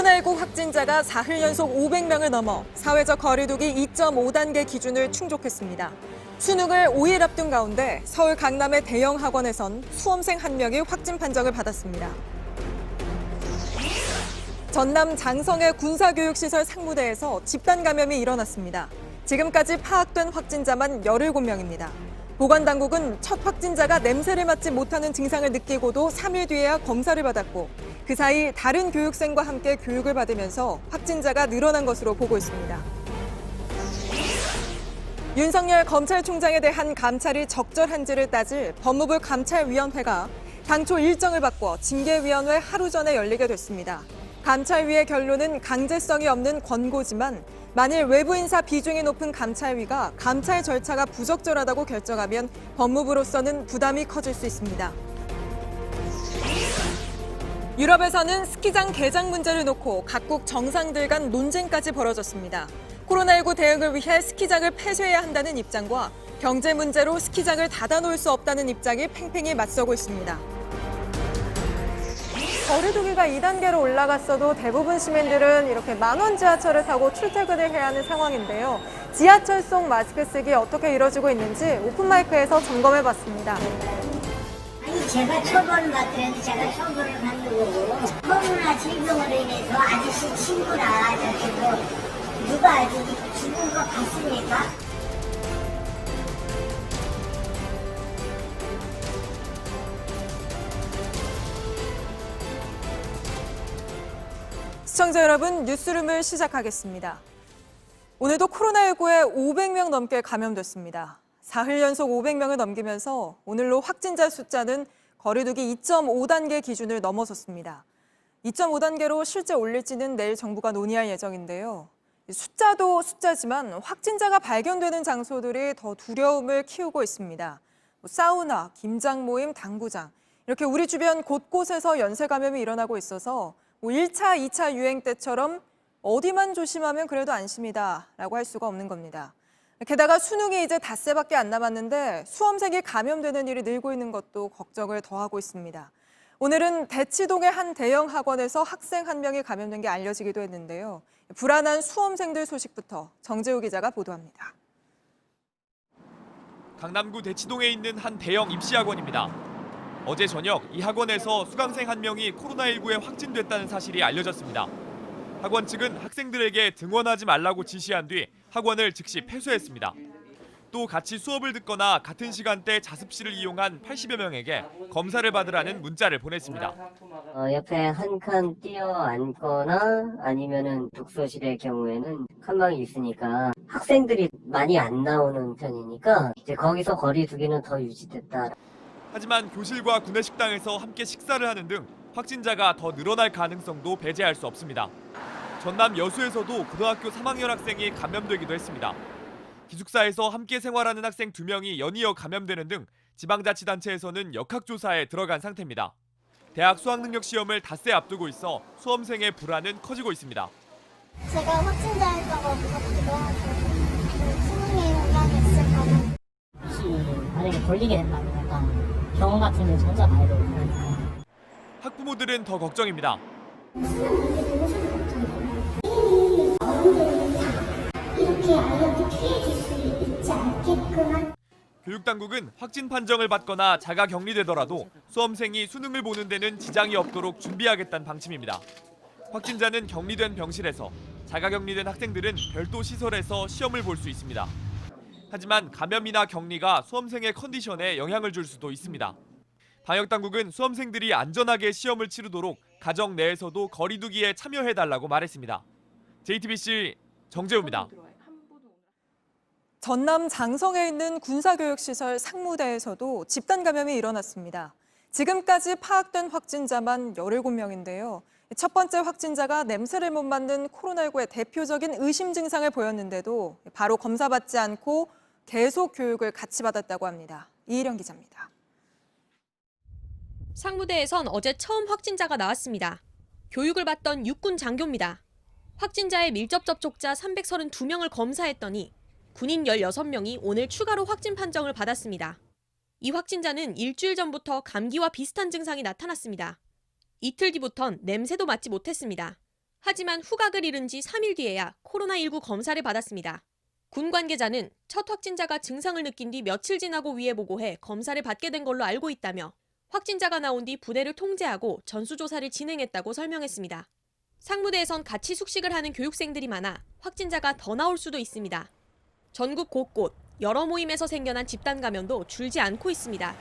코로나19 확진자가 사흘 연속 500명을 넘어 사회적 거리두기 2.5단계 기준을 충족했습니다. 수능을 5일 앞둔 가운데 서울 강남의 대형 학원에선 수험생 1명이 확진 판정을 받았습니다. 전남 장성의 군사교육시설 상무대에서 집단 감염이 일어났습니다. 지금까지 파악된 확진자만 17명입니다. 보건당국은 첫 확진자가 냄새를 맡지 못하는 증상을 느끼고도 3일 뒤에야 검사를 받았고 그 사이 다른 교육생과 함께 교육을 받으면서 확진자가 늘어난 것으로 보고 있습니다. 윤석열 검찰총장에 대한 감찰이 적절한지를 따질 법무부 감찰위원회가 당초 일정을 바꿔 징계위원회 하루 전에 열리게 됐습니다. 감찰위의 결론은 강제성이 없는 권고지만 만일 외부 인사 비중이 높은 감찰위가 감찰 절차가 부적절하다고 결정하면 법무부로서는 부담이 커질 수 있습니다. 유럽에서는 스키장 개장 문제를 놓고 각국 정상들 간 논쟁까지 벌어졌습니다. 코로나19 대응을 위해 스키장을 폐쇄해야 한다는 입장과 경제 문제로 스키장을 닫아놓을 수 없다는 입장이 팽팽히 맞서고 있습니다. 거리두기가 2단계로 올라갔어도 대부분 시민들은 이렇게 만원 지하철을 타고 출퇴근을 해야 하는 상황인데요. 지하철 속 마스크 쓰기 어떻게 이뤄지고 있는지 오픈마이크에서 점검해봤습니다. 아니 제가 처벌을 받더라도 제가 처벌을 받는 거고 코로나 질병으로 인해서 아저씨 친구라 저기도 누가 아직 죽은 거 봤습니까? 시청자 여러분, 뉴스룸을 시작하겠습니다. 오늘도 코로나19에 500명 넘게 감염됐습니다. 사흘 연속 500명을 넘기면서 오늘로 확진자 숫자는 거리두기 2.5단계 기준을 넘어섰습니다. 2.5단계로 실제 올릴지는 내일 정부가 논의할 예정인데요. 숫자도 숫자지만 확진자가 발견되는 장소들이 더 두려움을 키우고 있습니다. 사우나, 김장 모임, 당구장 이렇게 우리 주변 곳곳에서 연쇄 감염이 일어나고 있어서 1차, 2차 유행 때처럼 어디만 조심하면 그래도 안심이다라고 할 수가 없는 겁니다. 게다가 수능이 이제 닷새밖에 안 남았는데 수험생이 감염되는 일이 늘고 있는 것도 걱정을 더하고 있습니다. 오늘은 대치동의 한 대형 학원에서 학생 1명이 감염된 게 알려지기도 했는데요. 불안한 수험생들 소식부터 정재우 기자가 보도합니다. 강남구 대치동에 있는 한 대형 입시학원입니다. 어제 저녁 이 학원에서 수강생 1명이 코로나19에 확진됐다는 사실이 알려졌습니다. 학원 측은 학생들에게 등원하지 말라고 지시한 뒤 학원을 즉시 폐쇄했습니다. 또 같이 수업을 듣거나 같은 시간대 자습실을 이용한 80여 명에게 검사를 받으라는 문자를 보냈습니다. 옆에 한 칸 뛰어 앉거나 아니면은 독서실의 경우에는 칸방이 있으니까 학생들이 많이 안 나오는 편이니까 이제 거기서 거리 두기는 더 유지됐다. 하지만 교실과 구내식당에서 함께 식사를 하는 등 확진자가 더 늘어날 가능성도 배제할 수 없습니다. 전남 여수에서도 고등학교 3학년 학생이 감염되기도 했습니다. 기숙사에서 함께 생활하는 학생 2명이 연이어 감염되는 등 지방자치단체에서는 역학조사에 들어간 상태입니다. 대학 수학능력시험을 닷새 앞두고 있어 수험생의 불안은 커지고 있습니다. 제가 확진자일까 봐 무섭기도 하고 수능에 영향이 있을까 봐. 혹시 만약에 걸리게 된다면 약간 병원 같은 데 혼자 가야 되고 그러니까. 학부모들은 더 걱정입니다. 이렇게 아이한테 피해줄 수 있지 않게끔 교육당국은 확진 판정을 받거나 자가 격리되더라도 수험생이 수능을 보는 데는 지장이 없도록 준비하겠다는 방침입니다. 확진자는 격리된 병실에서, 자가 격리된 학생들은 별도 시설에서 시험을 볼 수 있습니다. 하지만 감염이나 격리가 수험생의 컨디션에 영향을 줄 수도 있습니다. 방역당국은 수험생들이 안전하게 시험을 치르도록 가정 내에서도 거리두기에 참여해달라고 말했습니다. JTBC 정재우입니다. 전남 장성에 있는 군사교육시설 상무대에서도 집단 감염이 일어났습니다. 지금까지 파악된 확진자만 17명인데요. 첫 번째 확진자가 냄새를 못 맡는 코로나19의 대표적인 의심 증상을 보였는데도 바로 검사받지 않고 계속 교육을 같이 받았다고 합니다. 이희령 기자입니다. 상무대에선 어제 처음 확진자가 나왔습니다. 교육을 받던 육군 장교입니다. 확진자의 밀접 접촉자 332명을 검사했더니 군인 16명이 오늘 추가로 확진 판정을 받았습니다. 이 확진자는 일주일 전부터 감기와 비슷한 증상이 나타났습니다. 이틀 뒤부턴 냄새도 맡지 못했습니다. 하지만 후각을 잃은 지 3일 뒤에야 코로나19 검사를 받았습니다. 군 관계자는 첫 확진자가 증상을 느낀 뒤 며칠 지나고 위에 보고해 검사를 받게 된 걸로 알고 있다며 확진자가 나온 뒤 부대를 통제하고 전수조사를 진행했다고 설명했습니다. 상무대에선 같이 숙식을 하는 교육생들이 많아 확진자가 더 나올 수도 있습니다. 전국 곳곳 여러 모임에서 생겨난 집단 감염도 줄지 않고 있습니다.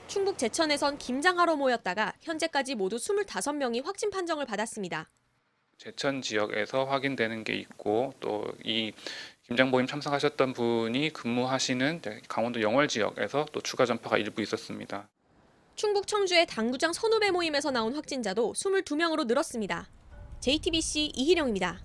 충북 제천에선 김장하러 모였다가 현재까지 모두 25명이 확진 판정을 받았습니다. 제천 지역에서 확인되는 게 있고 또 이 김장 모임 참석하셨던 분이 근무하시는 강원도 영월 지역에서 또 추가 전파가 일부 있었습니다. 충북 청주의 당구장 선후배 모임에서 나온 확진자도 22명으로 늘었습니다. JTBC 이희령입니다.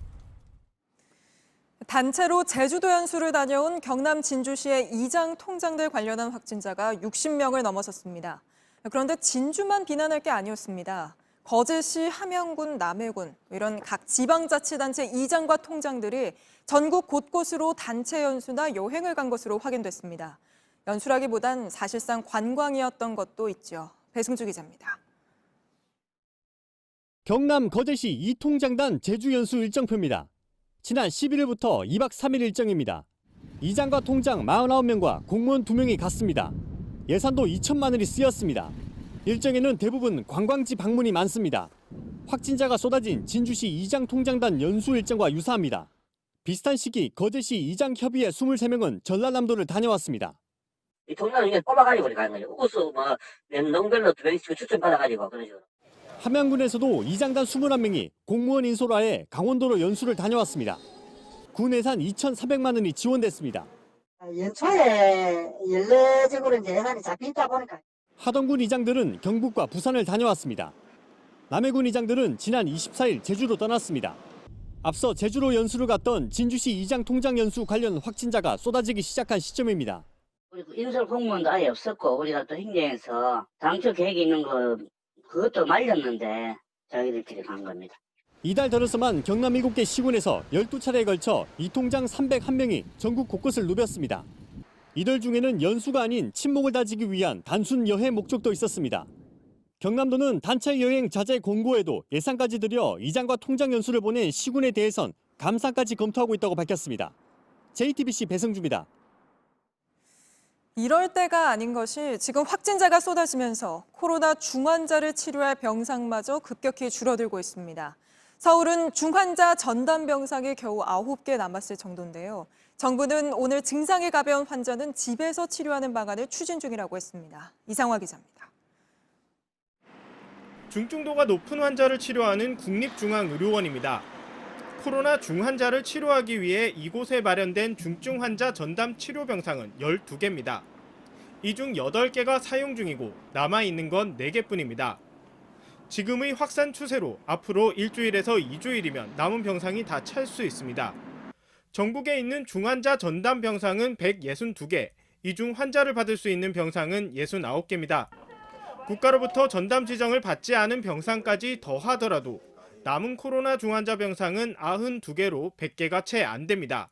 단체로 제주도 연수를 다녀온 경남 진주시의 이장 통장들 관련한 확진자가 60명을 넘어섰습니다. 그런데 진주만 비난할 게 아니었습니다. 거제시, 함양군, 남해군 이런 각 지방자치단체 이장과 통장들이 전국 곳곳으로 단체 연수나 여행을 간 것으로 확인됐습니다. 연수라기보단 사실상 관광이었던 것도 있죠. 배승주 기자입니다. 경남 거제시 이통장단 제주 연수 일정표입니다. 지난 11일부터 2박 3일 일정입니다. 이장과 통장 49명과 공무원 2명이 갔습니다. 예산도 2천만 원이 쓰였습니다. 일정에는 대부분 관광지 방문이 많습니다. 확진자가 쏟아진 진주시 이장 통장단 연수 일정과 유사합니다. 비슷한 시기 거제시 이장협의회 23명은 전라남도를 다녀왔습니다. 이 통장을 이게 뽑아가지고 가는 거죠. 우수 농별로 2명씩 추천받아가지고 그런 식으로. 함양군에서도 이장단 21명이 공무원 인솔 하에 강원도로 연수를 다녀왔습니다. 군 예산 2,400만 원이 지원됐습니다. 연초에 연례적으로 이제 예산이 잡히다 보니까. 하동군 이장들은 경북과 부산을 다녀왔습니다. 남해군 이장들은 지난 24일 제주로 떠났습니다. 앞서 제주로 연수를 갔던 진주시 이장 통장 연수 관련 확진자가 쏟아지기 시작한 시점입니다. 그리고 인설 공무원도 아예 없었고 우리가 또 행정에서 당초 계획이 있는 거 그것도 말렸는데 저희들끼리 간 겁니다. 이달 들어서만 경남 7개 시군에서 12차례에 걸쳐 이 통장 301명이 전국 곳곳을 누볐습니다. 이들 중에는 연수가 아닌 친목을 다지기 위한 단순 여행 목적도 있었습니다. 경남도는 단체 여행 자제 공고에도 예산까지 들여 이장과 통장 연수를 보낸 시군에 대해선 감사까지 검토하고 있다고 밝혔습니다. JTBC 배승주입니다. 이럴 때가 아닌 것이 지금 확진자가 쏟아지면서 코로나 중환자를 치료할 병상마저 급격히 줄어들고 있습니다. 서울은 중환자 전담 병상이 겨우 9개 남았을 정도인데요. 정부는 오늘 증상이 가벼운 환자는 집에서 치료하는 방안을 추진 중이라고 했습니다. 이상화 기자입니다. 중증도가 높은 환자를 치료하는 국립중앙의료원입니다. 코로나 중환자를 치료하기 위해 이곳에 마련된 중증 환자 전담 치료 병상은 12개입니다. 이 중 8개가 사용 중이고 남아있는 건 4개뿐입니다. 지금의 확산 추세로 앞으로 일주일에서 2주일이면 남은 병상이 다 찰 수 있습니다. 전국에 있는 중환자 전담 병상은 162개, 이 중 환자를 받을 수 있는 병상은 69개입니다. 국가로부터 전담 지정을 받지 않은 병상까지 더하더라도 남은 코로나 중환자 병상은 92개로 100개가 채 안 됩니다.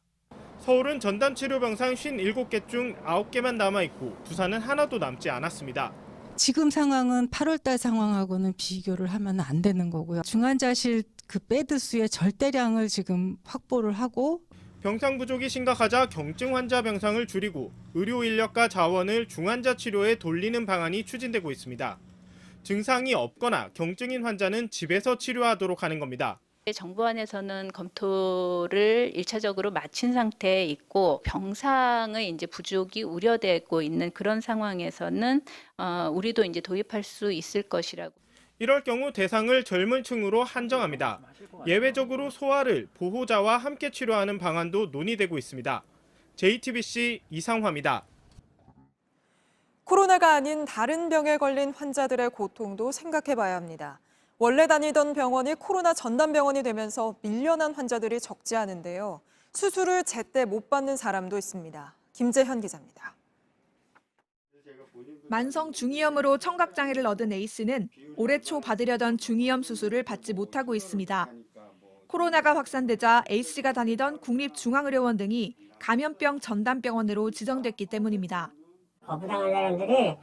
서울은 전담 치료 병상 57개 중 9개만 남아있고 부산은 하나도 남지 않았습니다. 지금 상황은 8월달 상황하고는 비교를 하면 안 되는 거고요. 중환자실 그 베드 수의 절대량을 지금 확보를 하고 병상 부족이 심각하자 경증 환자 병상을 줄이고 의료 인력과 자원을 중환자 치료에 돌리는 방안이 추진되고 있습니다. 증상이 없거나 경증인 환자는 집에서 치료하도록 하는 겁니다. 정부 안에서는 검토를 1차적으로 마친 상태에 있고 병상의 이제 부족이 우려되고 있는 그런 상황에서는 우리도 이제 도입할 수 있을 것이라고. 이럴 경우 대상을 젊은 층으로 한정합니다. 예외적으로 소아를 보호자와 함께 치료하는 방안도 논의되고 있습니다. JTBC 이상화입니다. 코로나가 아닌 다른 병에 걸린 환자들의 고통도 생각해봐야 합니다. 원래 다니던 병원이 코로나 전담 병원이 되면서 밀려난 환자들이 적지 않은데요. 수술을 제때 못 받는 사람도 있습니다. 김재현 기자입니다. 만성 중이염으로 청각장애를 얻은 A씨는 올해 초 받으려던 중이염 수술을 받지 못하고 있습니다. 코로나가 확산되자 A씨가 다니던 국립중앙의료원 등이 감염병 전담병원으로 지정됐기 때문입니다. 거부당한 사람들이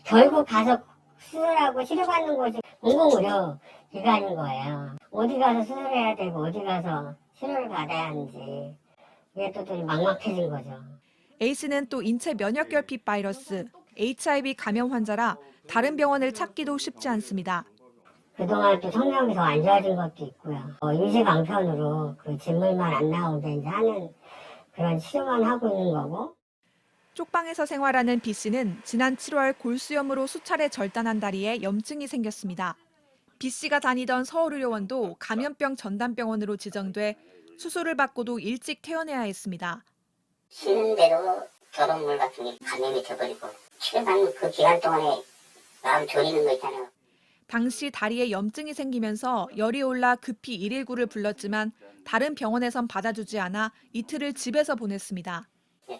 결국 가서 수술하고 치료받는 곳이 공공의료 기관인 거예요. 어디 가서 수술해야 되고 어디 가서 치료를 받아야 하는지 이게 또 막막해진 거죠. 에이스는 또 인체 면역결핍 바이러스, HIV 감염 환자라 다른 병원을 찾기도 쉽지 않습니다. 그동안 또 성적이 더 안 좋아진 것도 있고요. 임시방편으로 그 진물만 안 나오게 이제 하는 그런 치료만 하고 있는 거고. 쪽방에서 생활하는 B 씨는 지난 7월 골수염으로 수차례 절단한 다리에 염증이 생겼습니다. B 씨가 다니던 서울의료원도 감염병 전담병원으로 지정돼 수술을 받고도 일찍 퇴원해야 했습니다. 쉬는데도 결혼물 같은 게 감염이 돼버리고 치료받는 그 기간 동안에 마음 졸이는 거 있잖아요. 당시 다리에 염증이 생기면서 열이 올라 급히 119를 불렀지만 다른 병원에선 받아주지 않아 이틀을 집에서 보냈습니다.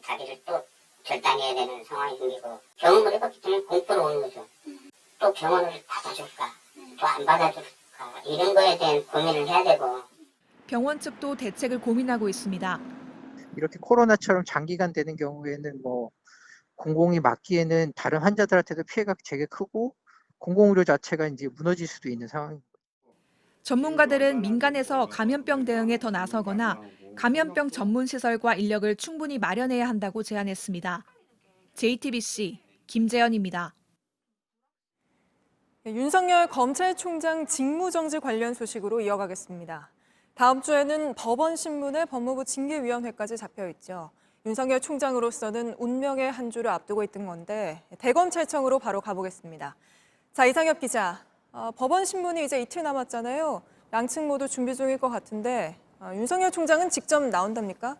다리를 또 절단해야 되는 상황이 생기고 경험을 해봤기 때문에 공포로 오는 거죠. 또 병원을 받아줄까 또 안 받아줄까 이런 거에 대한 고민을 해야 되고. 병원 측도 대책을 고민하고 있습니다. 이렇게 코로나처럼 장기간 되는 경우에는 뭐 공공이 막기에는 다른 환자들한테도 피해가 되게 크고 공공의료 자체가 이제 무너질 수도 있는 상황입니다. 전문가들은 민간에서 감염병 대응에 더 나서거나 감염병 전문 시설과 인력을 충분히 마련해야 한다고 제안했습니다. JTBC 김재현입니다. 윤석열 검찰총장 직무정지 관련 소식으로 이어가겠습니다. 다음 주에는 법원신문에 법무부 징계위원회까지 잡혀있죠. 윤석열 총장으로서는 운명의 한 주를 앞두고 있던 건데 대검찰청으로 바로 가보겠습니다. 자, 이상엽 기자, 법원신문이 이제 이틀 남았잖아요. 양측 모두 준비 중일 것 같은데 윤석열 총장은 직접 나온답니까?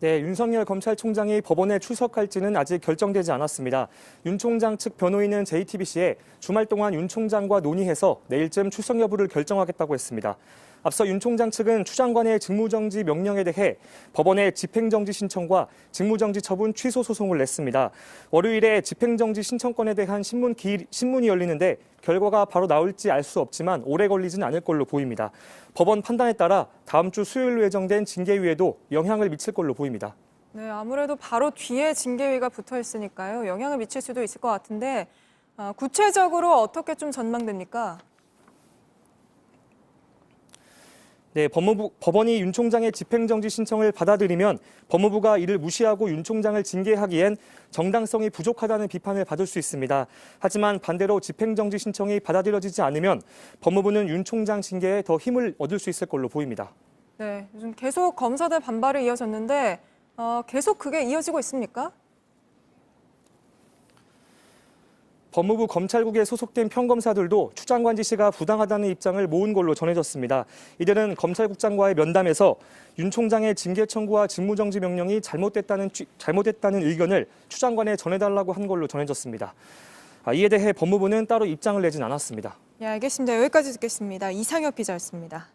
네, 윤석열 검찰총장이 법원에 출석할지는 아직 결정되지 않았습니다. 윤 총장 측 변호인은 JTBC에 주말 동안 윤 총장과 논의해서 내일쯤 출석 여부를 결정하겠다고 했습니다. 앞서 윤 총장 측은 추 장관의 직무정지 명령에 대해 법원에 집행정지 신청과 직무정지 처분 취소 소송을 냈습니다. 월요일에 집행정지 신청권에 대한 신문이 열리는데 결과가 바로 나올지 알 수 없지만 오래 걸리진 않을 걸로 보입니다. 법원 판단에 따라 다음 주 수요일로 예정된 징계위에도 영향을 미칠 걸로 보입니다. 네, 아무래도 바로 뒤에 징계위가 붙어 있으니까요. 영향을 미칠 수도 있을 것 같은데 구체적으로 어떻게 좀 전망됩니까? 네, 법원이 윤 총장의 집행정지 신청을 받아들이면 법무부가 이를 무시하고 윤 총장을 징계하기엔 정당성이 부족하다는 비판을 받을 수 있습니다. 하지만 반대로 집행정지 신청이 받아들여지지 않으면 법무부는 윤 총장 징계에 더 힘을 얻을 수 있을 걸로 보입니다. 네, 요즘 계속 검사들 반발이 이어졌는데 계속 그게 이어지고 있습니까? 법무부 검찰국에 소속된 평검사들도 추 장관 지시가 부당하다는 입장을 모은 걸로 전해졌습니다. 이들은 검찰국장과의 면담에서 윤 총장의 징계 청구와 직무정지 명령이 잘못됐다는 의견을 추 장관에 전해달라고 한 걸로 전해졌습니다. 이에 대해 법무부는 따로 입장을 내진 않았습니다. 네, 알겠습니다. 여기까지 듣겠습니다. 이상엽 기자였습니다.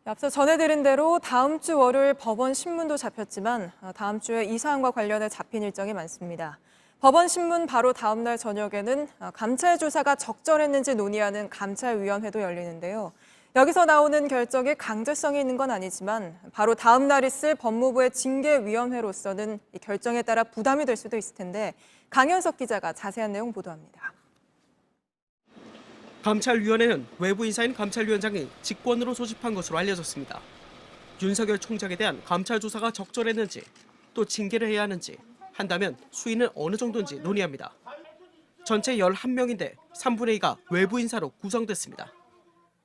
앞서 전해드린 대로 다음 주 월요일 법원 신문도 잡혔지만 다음 주에 이 사안과 관련해 잡힌 일정이 많습니다. 법원 신문 바로 다음 날 저녁에는 감찰 조사가 적절했는지 논의하는 감찰위원회도 열리는데요. 여기서 나오는 결정에 강제성이 있는 건 아니지만 바로 다음 날 있을 법무부의 징계위원회로서는 이 결정에 따라 부담이 될 수도 있을 텐데 강현석 기자가 자세한 내용 보도합니다. 감찰위원회는 외부 인사인 감찰위원장이 직권으로 소집한 것으로 알려졌습니다. 윤석열 총장에 대한 감찰 조사가 적절했는지 또 징계를 해야 하는지 한다면 수위는 어느 정도인지 논의합니다. 전체 11명인데 3분의 2가 외부 인사로 구성됐습니다.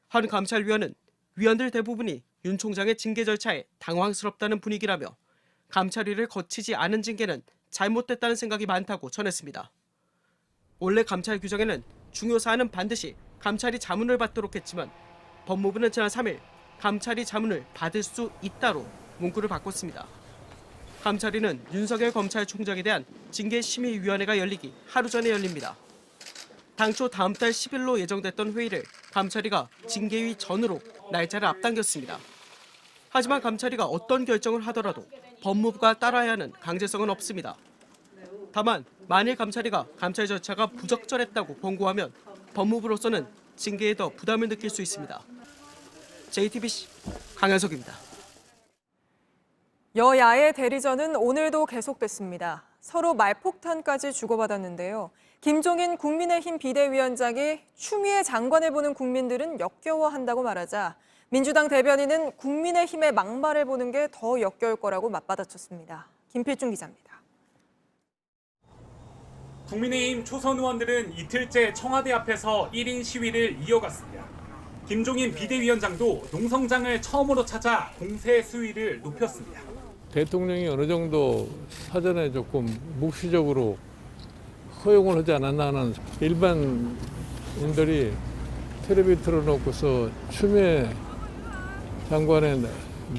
한 감찰위원은 위원들 대부분이 윤 총장의 징계 절차에 당황스럽다는 분위기라며 감찰위를 거치지 않은 징계는 잘못됐다는 생각이 많다고 전했습니다. 원래 감찰 규정에는 중요 사안은 반드시 감찰이 자문을 받도록 했지만 법무부는 지난 3일 감찰이 자문을 받을 수 있다로 문구를 바꿨습니다. 감찰위는 윤석열 검찰총장에 대한 징계심의위원회가 열리기 하루 전에 열립니다. 당초 다음 달 10일로 예정됐던 회의를 감찰위가 징계위 전으로 날짜를 앞당겼습니다. 하지만 감찰위가 어떤 결정을 하더라도 법무부가 따라야 하는 강제성은 없습니다. 다만 만일 감찰위가 감찰 절차가 부적절했다고 권고하면 법무부로서는 징계에 더 부담을 느낄 수 있습니다. JTBC 강현석입니다. 여야의 대리전은 오늘도 계속됐습니다. 서로 말폭탄까지 주고받았는데요. 김종인 국민의힘 비대위원장이 추미애 장관을 보는 국민들은 역겨워한다고 말하자 민주당 대변인은 국민의힘의 막말을 보는 게 더 역겨울 거라고 맞받아쳤습니다. 김필중 기자입니다. 국민의힘 초선 의원들은 이틀째 청와대 앞에서 1인 시위를 이어갔습니다. 김종인 비대위원장도 농성장을 처음으로 찾아 공세 수위를 높였습니다. 대통령이 어느 정도 사전에 조금 묵시적으로 허용을 하지 않았나 하는 일반인들이 텔레비 틀어놓고서 추미애 장관의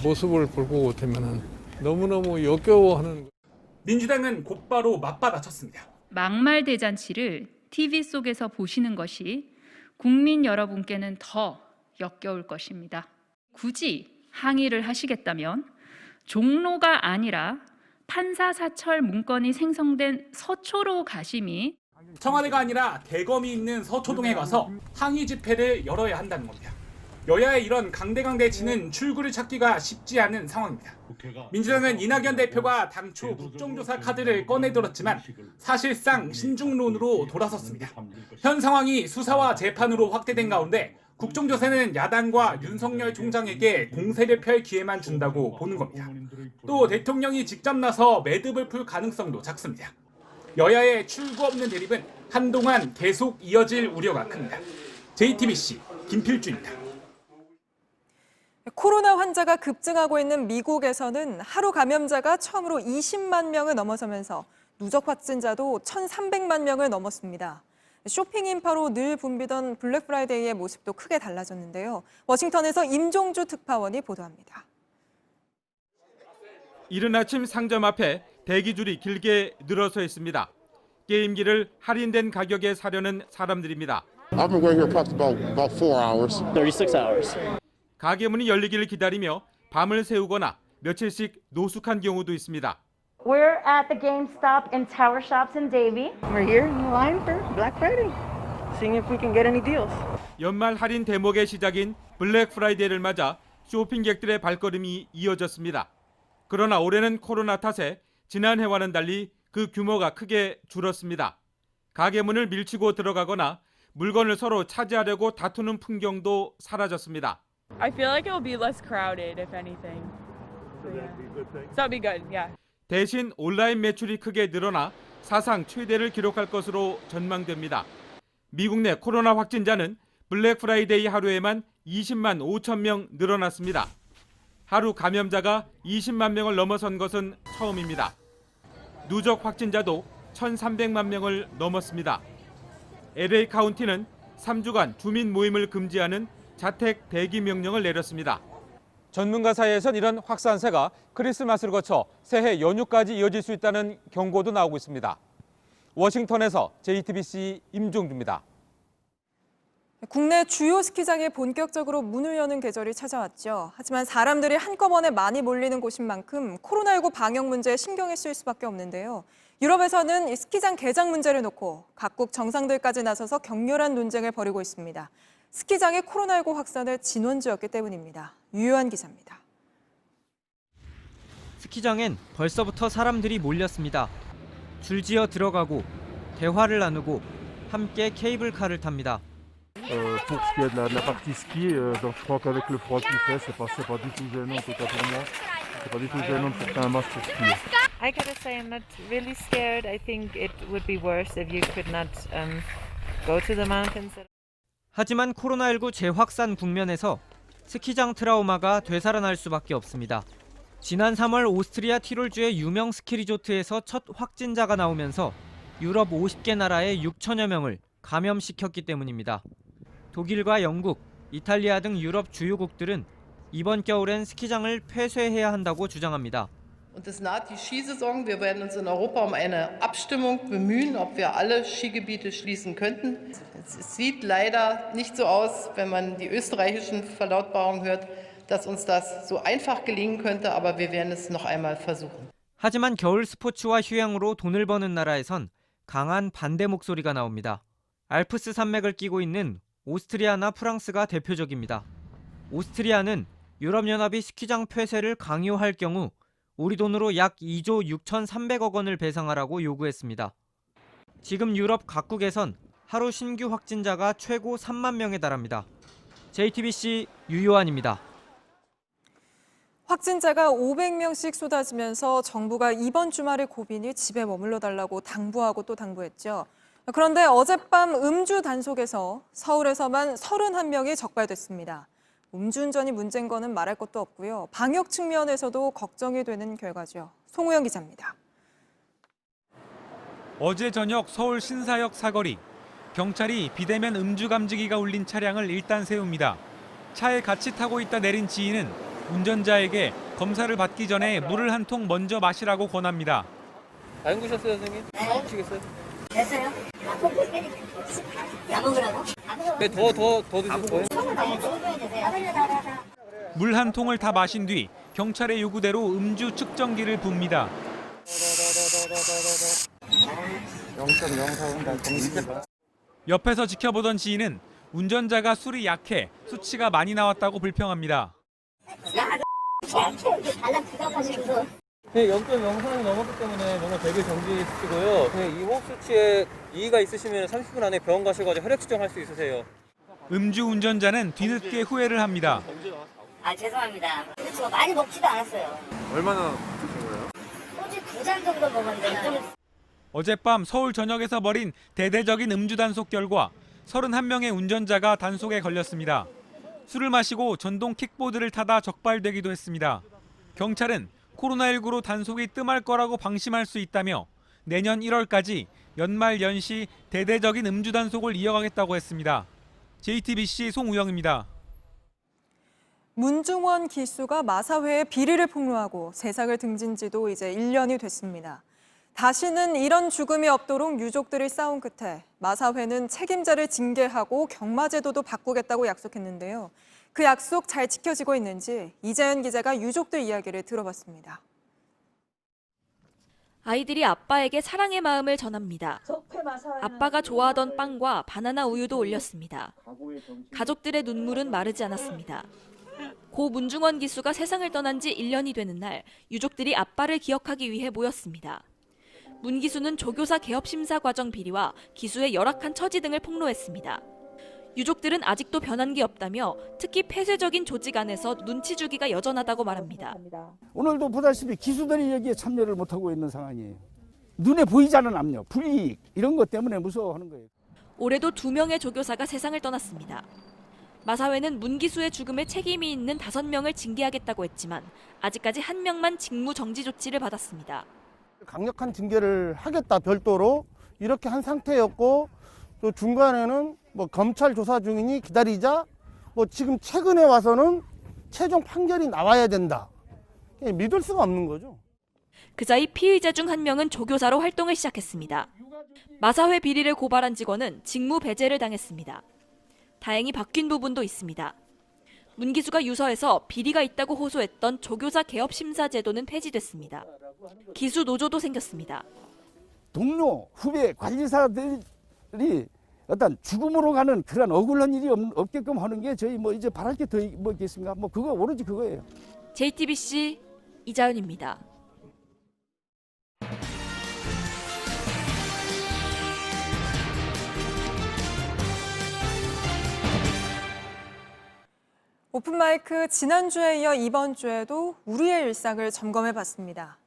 모습을 보고 못하면 너무너무 역겨워하는. 민주당은 곧바로 맞받아쳤습니다. 막말 대잔치를 TV 속에서 보시는 것이 국민 여러분께는 더 역겨울 것입니다. 굳이 항의를 하시겠다면 종로가 아니라 판사사철 문건이 생성된 서초로 가심이 청와대가 아니라 대검이 있는 서초동에 가서 항의 집회를 열어야 한다는 겁니다. 여야의 이런 강대강대치는 출구를 찾기가 쉽지 않은 상황입니다. 민주당은 이낙연 대표가 당초 국정조사 카드를 꺼내들었지만 사실상 신중론으로 돌아섰습니다. 현 상황이 수사와 재판으로 확대된 가운데 국정조사는 야당과 윤석열 총장에게 공세를 펼 기회만 준다고 보는 겁니다. 또 대통령이 직접 나서 매듭을 풀 가능성도 작습니다. 여야의 출구 없는 대립은 한동안 계속 이어질 우려가 큽니다. JTBC 김필주입니다. 코로나 환자가 급증하고 있는 미국에서는 하루 감염자가 처음으로 20만 명을 넘어서면서 누적 확진자도 1,300만 명을 넘었습니다. 쇼핑 인파로 늘 붐비던 블랙 프라이데이의 모습도 크게 달라졌는데요. 워싱턴에서 임종주 특파원이 보도합니다. 이른 아침 상점 앞에 대기줄이 길게 늘어서 있습니다. 게임기를 할인된 가격에 사려는 사람들입니다. I've been waiting here probably about 4 hours. 36 hours. 가게 문이 열리기를 기다리며 밤을 새우거나 며칠씩 노숙한 경우도 있습니다. We're at the GameStop in Tower Shops in Davie. We're here in line for Black Friday, seeing if we can get any deals. 연말 할인 대목의 시작인 블랙 프라이데이를 맞아 쇼핑객들의 발걸음이 이어졌습니다. 그러나 올해는 코로나 탓에 지난해와는 달리 그 규모가 크게 줄었습니다. 가게 문을 밀치고 들어가거나 물건을 서로 차지하려고 다투는 풍경도 사라졌습니다. I feel like it will be less crowded, if anything. So that'd be good, yeah. 대신 온라인 매출이 크게 늘어나 사상 최대를 기록할 것으로 전망됩니다. 미국 내 코로나 확진자는 블랙 프라이데이 하루에만 20만 5천 명 늘어났습니다. 하루 감염자가 20만 명을 넘어선 것은 처음입니다. 누적 확진자도 1,300만 명을 넘었습니다. LA 카운티는 3주간 주민 모임을 금지하는 자택 대기 명령을 내렸습니다. 전문가 사이에선 이런 확산세가 크리스마스를 거쳐 새해 연휴까지 이어질 수 있다는 경고도 나오고 있습니다. 워싱턴에서 JTBC 임종주입니다. 국내 주요 스키장이 본격적으로 문을 여는 계절이 찾아왔죠. 하지만 사람들이 한꺼번에 많이 몰리는 곳인 만큼 코로나19 방역 문제에 신경이 쓰일 수밖에 없는데요. 유럽에서는 이 스키장 개장 문제를 놓고 각국 정상들까지 나서서 격렬한 논쟁을 벌이고 있습니다. 스키장이 코로나19 확산의 진원지였기 때문입니다. 유효한 기자입니다. 스키장엔 벌써부터 사람들이 몰렸습니다. 줄지어 들어가고 대화를 나누고 함께 케이블카를 탑니다. Pour ce qui est de la partie ski, donc je crois qu'avec le froid qu'il fait, c'est pas du tout gênant en tout cas pour moi. C'est pas du tout gênant de porter un masque pour skier. I gotta say I'm not really scared. I think it would be worse if you could not go to the mountains. 하지만 코로나19 재확산 국면에서 스키장 트라우마가 되살아날 수밖에 없습니다. 지난 3월 오스트리아 티롤주의 유명 스키 리조트에서 첫 확진자가 나오면서 유럽 50개 나라의 6천여 명을 감염시켰기 때문입니다. 독일과 영국, 이탈리아 등 유럽 주요국들은 이번 겨울엔 스키장을 폐쇄해야 한다고 주장합니다. Und es naht die Skisaison. Wir werden uns in Europa eine Abstimmung bemühen, ob wir alle Skigebiete schließen könnten. Es sieht leider nicht so aus, wenn man die österreichischen Verlautbarungen hört, dass uns das so einfach gelingen könnte, aber wir werden es noch einmal versuchen. 하지만 겨울 스포츠와 휴양으로 돈을 버는 나라에선 강한 반대 목소리가 나옵니다. 알프스 산맥을 끼고 있는 오스트리아나 프랑스가 대표적입니다. 오스트리아는 유럽연합이 스키장 폐쇄를 강요할 경우 우리 돈으로 약 2조 6,300억 원을 배상하라고 요구했습니다. 지금 유럽 각국에선 하루 신규 확진자가 최고 3만 명에 달합니다. JTBC 유요한입니다. 확진자가 500명씩 쏟아지면서 정부가 이번 주말에 고민이 집에 머물러 달라고 당부하고 또 당부했죠. 그런데 어젯밤 음주 단속에서 서울에서만 31명이 적발됐습니다. 음주운전이 문제인 거는 말할 것도 없고요. 방역 측면에서도 걱정이 되는 결과죠. 송우영 기자입니다. 어제 저녁 서울 신사역 사거리. 경찰이 비대면 음주 감지기가 울린 차량을 일단 세웁니다. 차에 같이 타고 있다 내린 지인은 운전자에게 검사를 받기 전에 물을 한 통 먼저 마시라고 권합니다. 다 헹구셨어요, 선생님? 네. 드시겠어요? 됐어요? 약 먹으라고? 네, 더 드실 거예요? 물 한 통을 다 마신 뒤 경찰의 요구대로 음주 측정기를 붑니다. 0.04 옆에서 지켜보던 지인은 운전자가 술이 약해 수치가 많이 나왔다고 불평합니다. 네, 0.03이 넘었기 때문에 정말 되게 정지시키고요. 네, 이 호흡 수치에 이의가 있으시면 30분 안에 병원 가셔가지고 혈액 측정할 수 있으세요. 음주 운전자는 뒤늦게 후회를 합니다. 아 죄송합니다. 근데 저 많이 먹지도 않았어요. 얼마나 드신 거예요? 소주 2잔 정도 먹었는데 어젯밤 서울 전역에서 벌인 대대적인 음주 단속 결과 31명의 운전자가 단속에 걸렸습니다. 술을 마시고 전동 킥보드를 타다 적발되기도 했습니다. 경찰은 코로나19로 단속이 뜸할 거라고 방심할 수 있다며 내년 1월까지 연말 연시 대대적인 음주 단속을 이어가겠다고 했습니다. JTBC 송우영입니다. 문중원 기수가 마사회에 비리를 폭로하고 세상을 등진 지도 이제 1년이 됐습니다. 다시는 이런 죽음이 없도록 유족들이 싸운 끝에 마사회는 책임자를 징계하고 경마제도도 바꾸겠다고 약속했는데요. 그 약속 잘 지켜지고 있는지 이재현 기자가 유족들 이야기를 들어봤습니다. 아이들이 아빠에게 사랑의 마음을 전합니다. 아빠가 좋아하던 빵과 바나나 우유도 올렸습니다. 가족들의 눈물은 마르지 않았습니다. 고 문중원 기수가 세상을 떠난 지 1년이 되는 날 유족들이 아빠를 기억하기 위해 모였습니다. 문 기수는 조교사 개업 심사 과정 비리와 기수의 열악한 처지 등을 폭로했습니다. 유족들은 아직도 변한 게 없다며 특히 폐쇄적인 조직 안에서 눈치 주기가 여전하다고 말합니다. 오늘도 보다시피 기수들이 여기에 참여를 못하고 있는 상황이에요. 눈에 보이지 않는 압력, 불이익 이런 것 때문에 무서워하는 거예요. 올해도 2명의 조교사가 세상을 떠났습니다. 마사회는 문 기수의 죽음에 책임이 있는 5명을 징계하겠다고 했지만 아직까지 1명만 직무 정지 조치를 받았습니다. 강력한 징계를 하겠다 별도로 이렇게 한 상태였고 또 중간에는 뭐 검찰 조사 중이니 기다리자 뭐 지금 최근에 와서는 최종 판결이 나와야 된다. 믿을 수가 없는 거죠. 그 사이 피의자 중 1명은 조교사로 활동을 시작했습니다. 마사회 비리를 고발한 직원은 직무 배제를 당했습니다. 다행히 바뀐 부분도 있습니다. 문 기수가 유서에서 비리가 있다고 호소했던 조교사 개업 심사 제도는 폐지됐습니다. 기수 노조도 생겼습니다. 동료, 후배, 관리사들이 어떤 죽음으로 가는 그런 억울한 일이 없게끔 하는 게 저희 뭐 이제 바랄 게 더 뭐 있겠습니까? 뭐 그거 오로지 그거예요. JTBC 이자은입니다. 오픈마이크 지난주에 이어 이번 주에도 우리의 일상을 점검해봤습니다.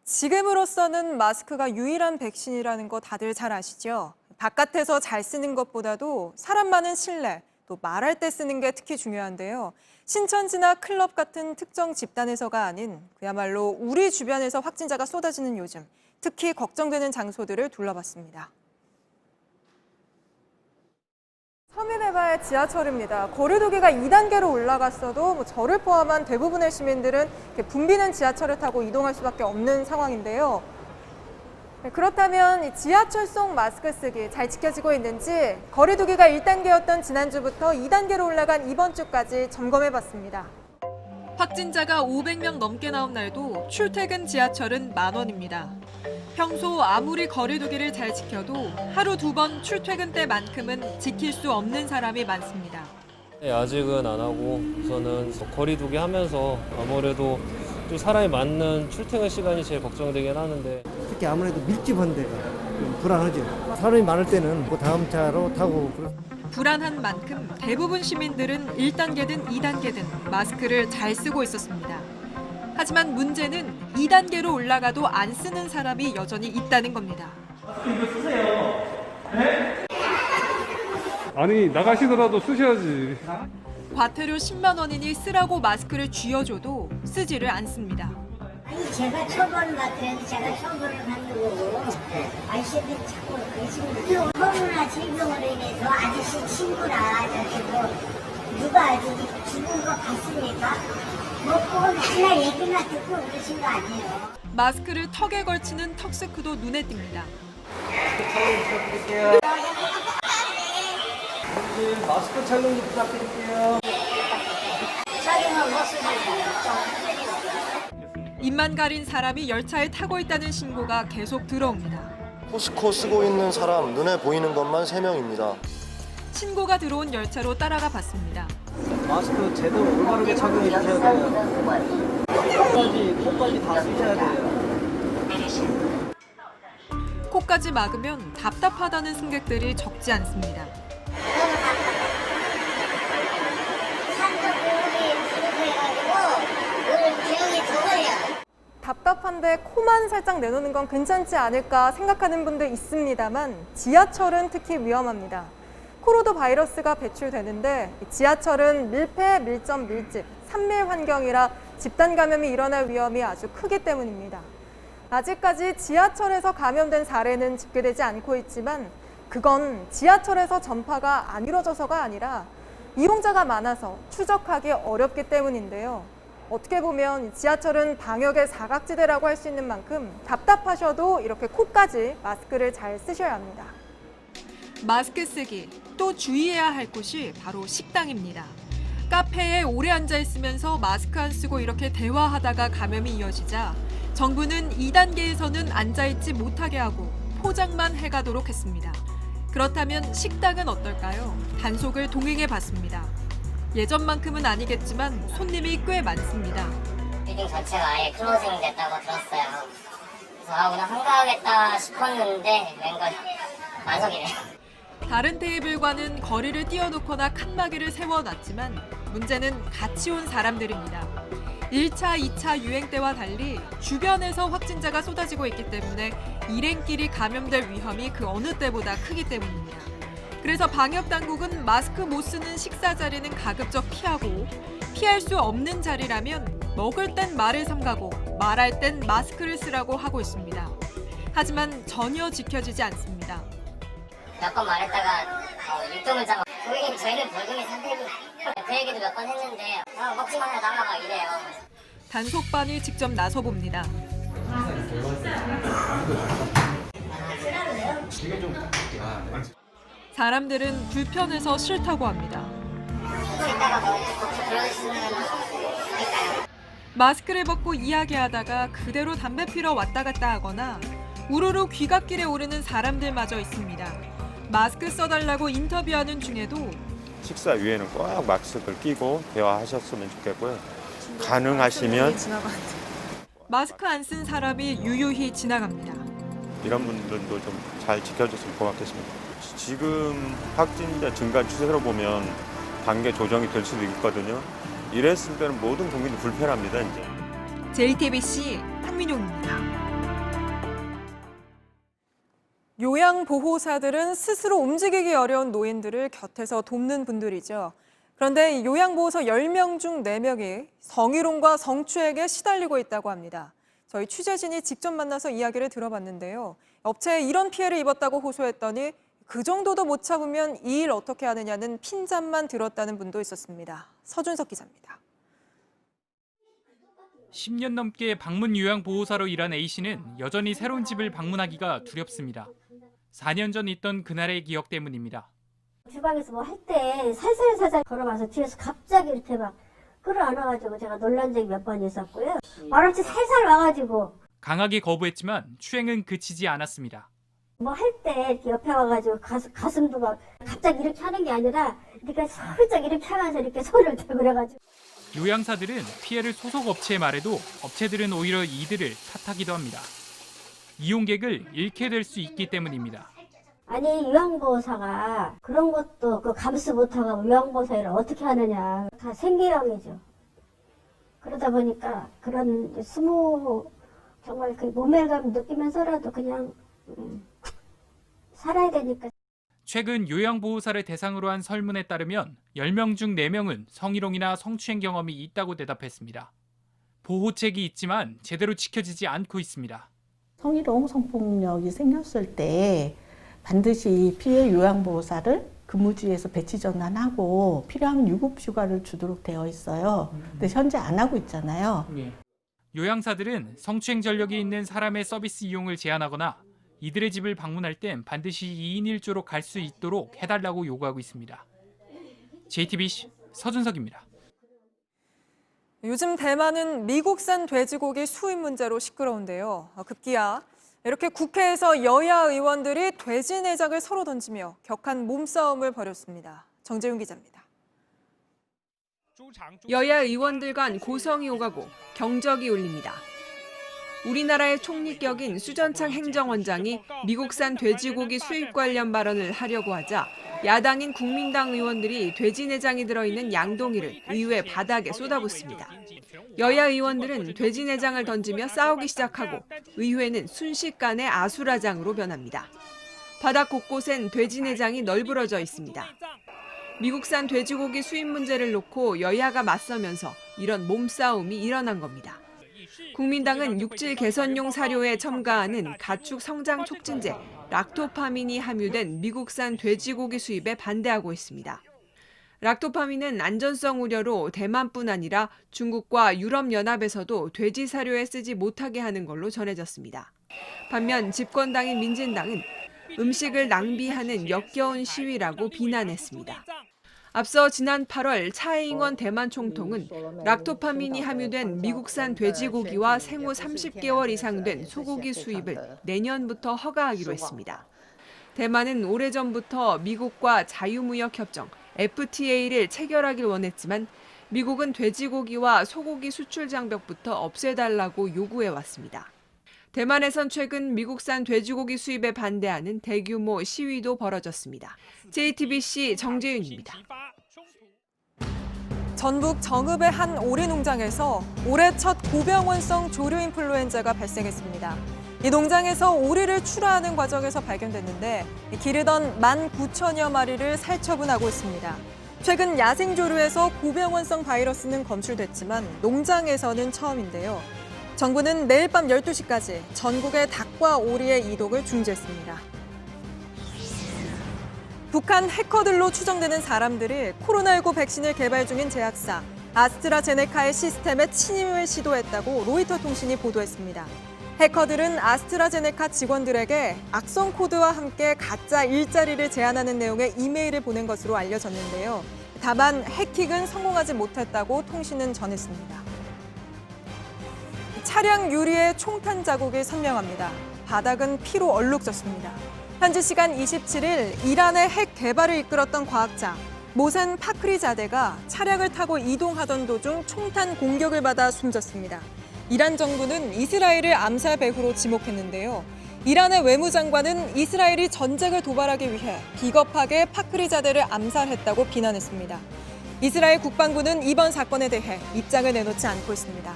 지금으로서는 마스크가 유일한 백신이라는 거 다들 잘 아시죠? 바깥에서 잘 쓰는 것보다도 사람 많은 실내, 또 말할 때 쓰는 게 특히 중요한데요. 신천지나 클럽 같은 특정 집단에서가 아닌 그야말로 우리 주변에서 확진자가 쏟아지는 요즘, 특히 걱정되는 장소들을 둘러봤습니다. 서민회가의 지하철입니다. 거리두기가 2단계로 올라갔어도 저를 포함한 대부분의 시민들은 붐비는 지하철을 타고 이동할 수밖에 없는 상황인데요. 그렇다면 이 지하철 속 마스크 쓰기 잘 지켜지고 있는지 거리두기가 1단계였던 지난주부터 2단계로 올라간 이번 주까지 점검해봤습니다. 확진자가 500명 넘게 나온 날도 출퇴근 지하철은 10,000원입니다. 평소 아무리 거리두기를 잘 지켜도 하루 2번 출퇴근 때만큼은 지킬 수 없는 사람이 많습니다. 아직은 안 하고 우선은 거리두기 하면서 아무래도 또 사람이 많는 출퇴근 시간이 제일 걱정되긴 하는데 특히 아무래도 밀집한 데가 좀 불안하죠. 사람이 많을 때는 그 다음 차로 타고 불안한 만큼 대부분 시민들은 1단계든 2단계든 마스크를 잘 쓰고 있었습니다. 하지만 문제는 2단계로 올라가도 안 쓰는 사람이 여전히 있다는 겁니다. 이거 쓰세요. 네? 아니 나가시더라도 쓰셔야지. 과태료 10만 원이니 쓰라고 마스크를 쥐어줘도 쓰지를 않습니다. 아니 제가 처벌을 맡았는데 제가 처벌을 받는 거고 아저씨들이 자꾸 그러시는 코로나 질병으로 인해서 아저씨 친구라 저기 뭐 누가 아저씨 죽은 거 봤습니까? 뭐 그건 맨날 얘기나 듣고 그러신 거 아니에요. 마스크를 턱에 걸치는 턱스크도 눈에 띕니다. 마스크 착용 부탁드릴게요. 착용은 못 쓰시죠. 입만 가린 사람이 열차에 타고 있다는 신고가 계속 들어옵니다. 포스코 쓰고 있는 사람 눈에 보이는 것만 3명입니다. 신고가 들어온 열차로 따라가 봤습니다. 마스크 제대로 올바르게 착용해 주셔야 돼요. 코까지 다 쓰셔야 돼요. 코까지 막으면 답답하다는 승객들이 적지 않습니다. 답답한데 코만 살짝 내놓는 건 괜찮지 않을까 생각하는 분도 있습니다만 지하철은 특히 위험합니다. 코로나 바이러스가 배출되는데 지하철은 밀폐, 밀접, 밀집, 산밀 환경이라 집단 감염이 일어날 위험이 아주 크기 때문입니다. 아직까지 지하철에서 감염된 사례는 집계되지 않고 있지만 그건 지하철에서 전파가 안 이루어져서가 아니라 이용자가 많아서 추적하기 어렵기 때문인데요. 어떻게 보면 지하철은 방역의 사각지대라고 할 수 있는 만큼 답답하셔도 이렇게 코까지 마스크를 잘 쓰셔야 합니다. 마스크 쓰기, 또 주의해야 할 곳이 바로 식당입니다. 카페에 오래 앉아 있으면서 마스크 안 쓰고 이렇게 대화하다가 감염이 이어지자 정부는 2단계에서는 앉아 있지 못하게 하고 포장만 해가도록 했습니다. 그렇다면 식당은 어떨까요? 단속을 동행해 봤습니다. 예전만큼은 아니겠지만 손님이 꽤 많습니다. 빌딩 전체가 아예 클로징 됐다고 들었어요. 그래서 오늘 한가하겠다 싶었는데 웬걸 만석이래요. 다른 테이블과는 거리를 띄워놓거나 칸막이를 세워놨지만 문제는 같이 온 사람들입니다. 1차, 2차 유행 때와 달리 주변에서 확진자가 쏟아지고 있기 때문에 일행끼리 감염될 위험이 그 어느 때보다 크기 때문입니다. 그래서 방역당국은 마스크 못 쓰는 식사 자리는 가급적 피하고 피할 수 없는 자리라면 먹을 땐 말을 삼가고 말할 땐 마스크를 쓰라고 하고 있습니다. 하지만 전혀 지켜지지 않습니다. 몇 번 말했다가 육점을 잡아 고객님 저희는 벌금이 상태입니다. 그 얘기도 몇 번 했는데 먹지만 해 나가가 이래요. 단속반이 직접 나서봅니다. 사람들은 불편해서 싫다고 합니다. 마스크를 벗고 이야기하다가 그대로 담배 피러 왔다 갔다 하거나 우르르 귀갓길에 오르는 사람들마저 있습니다. 마스크 써달라고 인터뷰하는 중에도 식사 위에는 꼭 마스크를 끼고 대화하셨으면 좋겠고요. 가능하시면 마스크 안 쓴 사람이 유유히 지나갑니다. 이런 분들도 좀 잘 지켜줬으면 고맙겠습니다. 지금 확진자 증가 추세로 보면 단계 조정이 될 수도 있거든요. 이랬을 때는 모든 국민이 불편합니다. 이제. JTBC 황민용입니다. 요양보호사들은 스스로 움직이기 어려운 노인들을 곁에서 돕는 분들이죠. 그런데 요양보호사 10명 중 4명이 성희롱과 성추행에 시달리고 있다고 합니다. 저희 취재진이 직접 만나서 이야기를 들어봤는데요. 업체에 이런 피해를 입었다고 호소했더니 그 정도도 못 참으면 이 일 어떻게 하느냐는 핀잔만 들었다는 분도 있었습니다. 서준석 기자입니다. 10년 넘게 방문 요양보호사로 일한 A씨는 여전히 새로운 집을 방문하기가 두렵습니다. 4년 전 있던 그날의 기억 때문입니다. 주방에서 뭐 할 때 살살살살 걸어와서 뒤에서 갑자기 이렇게 막 끌어안아가지고 제가 놀란 적이 몇 번 있었고요. 말없이 살살 와가지고 강하게 거부했지만 추행은 그치지 않았습니다. 뭐 할 때 이렇게 옆에 와가지고 가슴도 막 갑자기 이렇게 하는 게 아니라 그러니까 살짝 이렇게 하면서 이렇게 손을 대고 그래가지고 요양사들은 피해를 소속 업체에 말해도 업체들은 오히려 이들을 탓하기도 합니다. 이용객을 잃게 될 수 있기 때문입니다. 아니 요양보호사가 그런 것도 그 감수 못하고 요양보호사 일을 어떻게 하느냐. 다 생계형이죠. 그러다 보니까 그런 정말 그 모멸감 느끼면서라도 그냥 살아야 되니까. 최근 요양보호사를 대상으로 한 설문에 따르면 10명 중 4명은 성희롱이나 성추행 경험이 있다고 대답했습니다. 보호책이 있지만 제대로 지켜지지 않고 있습니다. 성희롱, 성폭력이 생겼을 때 반드시 피해 요양보호사를 근무지에서 배치 전환하고 필요하면 유급휴가를 주도록 되어 있어요. 근데 현재 안 하고 있잖아요. 요양사들은 성추행 전력이 있는 사람의 서비스 이용을 제한하거나 이들의 집을 방문할 땐 반드시 2인 1조로 갈 수 있도록 해달라고 요구하고 있습니다. JTBC 서준석입니다. 요즘 대만은 미국산 돼지고기 수입 문제로 시끄러운데요. 급기야 이렇게 국회에서 여야 의원들이 돼지 내장을 서로 던지며 격한 몸싸움을 벌였습니다. 정재윤 기자입니다. 여야 의원들 간 고성이 오가고 경적이 울립니다. 우리나라의 총리격인 수전창 행정원장이 미국산 돼지고기 수입 관련 발언을 하려고 하자 야당인 국민당 의원들이 돼지 내장이 들어있는 양동이를 의회 바닥에 쏟아붓습니다. 여야 의원들은 돼지 내장을 던지며 싸우기 시작하고 의회는 순식간에 아수라장으로 변합니다. 바닥 곳곳엔 돼지 내장이 널브러져 있습니다. 미국산 돼지고기 수입 문제를 놓고 여야가 맞서면서 이런 몸싸움이 일어난 겁니다. 국민당은 육질 개선용 사료에 첨가하는 가축 성장 촉진제 락토파민이 함유된 미국산 돼지고기 수입에 반대하고 있습니다. 락토파민은 안전성 우려로 대만뿐 아니라 중국과 유럽연합에서도 돼지 사료에 쓰지 못하게 하는 걸로 전해졌습니다. 반면 집권당인 민진당은 음식을 낭비하는 역겨운 시위라고 비난했습니다. 앞서 지난 8월 차이잉원 대만 총통은 락토파민이 함유된 미국산 돼지고기와 생후 30개월 이상 된 소고기 수입을 내년부터 허가하기로 했습니다. 대만은 오래전부터 미국과 자유무역협정 FTA를 체결하길 원했지만 미국은 돼지고기와 소고기 수출 장벽부터 없애달라고 요구해왔습니다. 대만에선 최근 미국산 돼지고기 수입에 반대하는 대규모 시위도 벌어졌습니다. JTBC 정재윤입니다. 전북 정읍의 한 오리 농장에서 올해 첫 고병원성 조류 인플루엔자가 발생했습니다. 이 농장에서 오리를 출하하는 과정에서 발견됐는데 기르던 19,000여 마리를 살처분하고 있습니다. 최근 야생조류에서 고병원성 바이러스는 검출됐지만 농장에서는 처음인데요. 정부는 내일 밤 12시까지 전국의 닭과 오리의 이동을 중지했습니다. 북한 해커들로 추정되는 사람들이 코로나19 백신을 개발 중인 제약사 아스트라제네카의 시스템에 침입을 시도했다고 로이터 통신이 보도했습니다. 해커들은 아스트라제네카 직원들에게 악성 코드와 함께 가짜 일자리를 제안하는 내용의 이메일을 보낸 것으로 알려졌는데요. 다만 해킹은 성공하지 못했다고 통신은 전했습니다. 차량 유리에 총탄 자국이 선명합니다. 바닥은 피로 얼룩졌습니다. 현지 시간 27일 이란의 핵 개발을 이끌었던 과학자 모센 파크리자데가 차량을 타고 이동하던 도중 총탄 공격을 받아 숨졌습니다. 이란 정부는 이스라엘을 암살 배후로 지목했는데요. 이란의 외무장관은 이스라엘이 전쟁을 도발하기 위해 비겁하게 파크리자데를 암살했다고 비난했습니다. 이스라엘 국방부는 이번 사건에 대해 입장을 내놓지 않고 있습니다.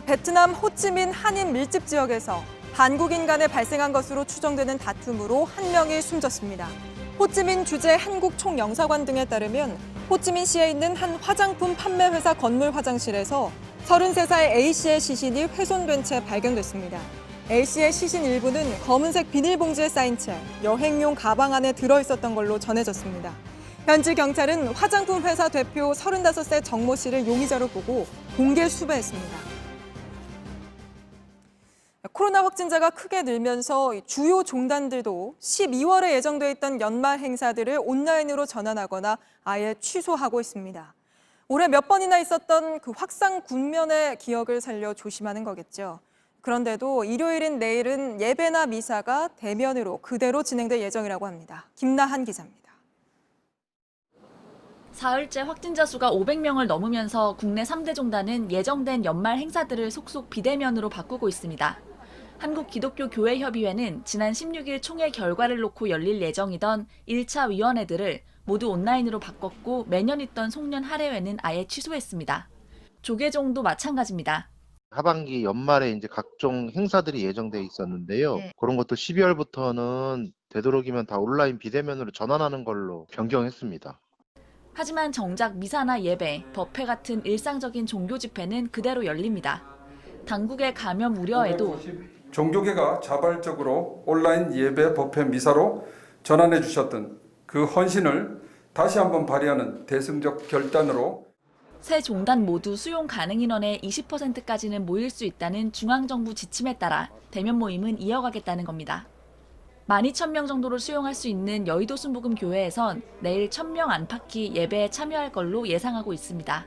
베트남 호치민 한인 밀집 지역에서 한국인 간에 발생한 것으로 추정되는 다툼으로 한 명이 숨졌습니다. 호치민 주재 한국 총영사관 등에 따르면 호치민시에 있는 한 화장품 판매 회사 건물 화장실에서 33살 A씨의 시신이 훼손된 채 발견됐습니다. A씨의 시신 일부는 검은색 비닐봉지에 쌓인 채 여행용 가방 안에 들어있었던 걸로 전해졌습니다. 현지 경찰은 화장품 회사 대표 35세 정모 씨를 용의자로 보고 공개 수배했습니다. 코로나 확진자가 크게 늘면서 주요 종단들도 12월에 예정돼 있던 연말 행사들을 온라인으로 전환하거나 아예 취소하고 있습니다. 올해 몇 번이나 있었던 그 확산 국면의 기억을 살려 조심하는 거겠죠. 그런데도 일요일인 내일은 예배나 미사가 대면으로 그대로 진행될 예정이라고 합니다. 김나한 기자입니다. 사흘째 확진자 수가 500명을 넘으면서 국내 3대 종단은 예정된 연말 행사들을 속속 비대면으로 바꾸고 있습니다. 한국기독교교회협의회는 지난 16일 총회 결과를 놓고 열릴 예정이던 1차 위원회들을 모두 온라인으로 바꿨고 매년 있던 송년 할애회는 아예 취소했습니다. 조계종도 마찬가지입니다. 하반기 연말에 이제 각종 행사들이 예정돼 있었는데요. 그런 것도 12월부터는 되도록이면 다 온라인 비대면으로 전환하는 걸로 변경했습니다. 하지만 정작 미사나 예배, 법회 같은 일상적인 종교 집회는 그대로 열립니다. 당국의 감염 우려에도 종교계가 자발적으로 온라인 예배, 법회, 미사로 전환해 주셨던 그 헌신을 다시 한번 발휘하는 대승적 결단으로 새 종단 모두 수용 가능 인원의 20%까지는 모일 수 있다는 중앙정부 지침에 따라 대면 모임은 이어가겠다는 겁니다. 12,000명 정도를 수용할 수 있는 여의도 순복음교회에선 내일 1,000명 안팎이 예배에 참여할 걸로 예상하고 있습니다.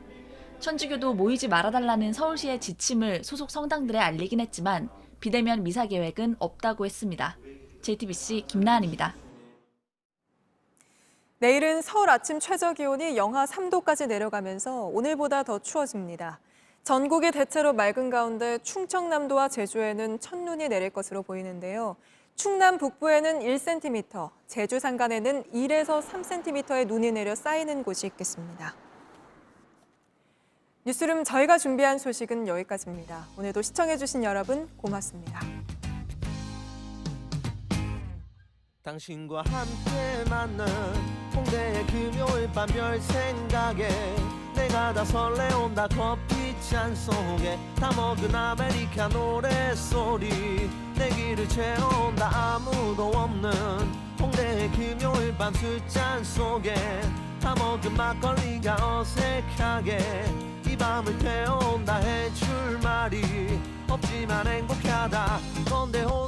천주교도 모이지 말아달라는 서울시의 지침을 소속 성당들에 알리긴 했지만 비대면 미사 계획은 없다고 했습니다. JTBC 김나은입니다. 내일은 서울 아침 최저기온이 영하 3도까지 내려가면서 오늘보다 더 추워집니다. 전국이 대체로 맑은 가운데 충청남도와 제주에는 첫눈이 내릴 것으로 보이는데요. 충남 북부에는 1cm, 제주 산간에는 1에서 3cm의 눈이 내려 쌓이는 곳이 있겠습니다. 뉴스룸 저희가 준비한 소식은 여기까지입니다. 오늘도 시청해주신 여러분 고맙습니다. 당신과 함께 만난 홍대의 금요일 밤 별 생각에 내가 다 설레온다 커피잔 속에 다 먹은 아메리카노 노래소리 내 귀를 채워온다 아무도 없는 홍대의 금요일 밤 술잔 속에 다 먹은 막걸리가 어색하게 이 밤을 태워온다 해줄 말이 없지만 행복하다 건대 호수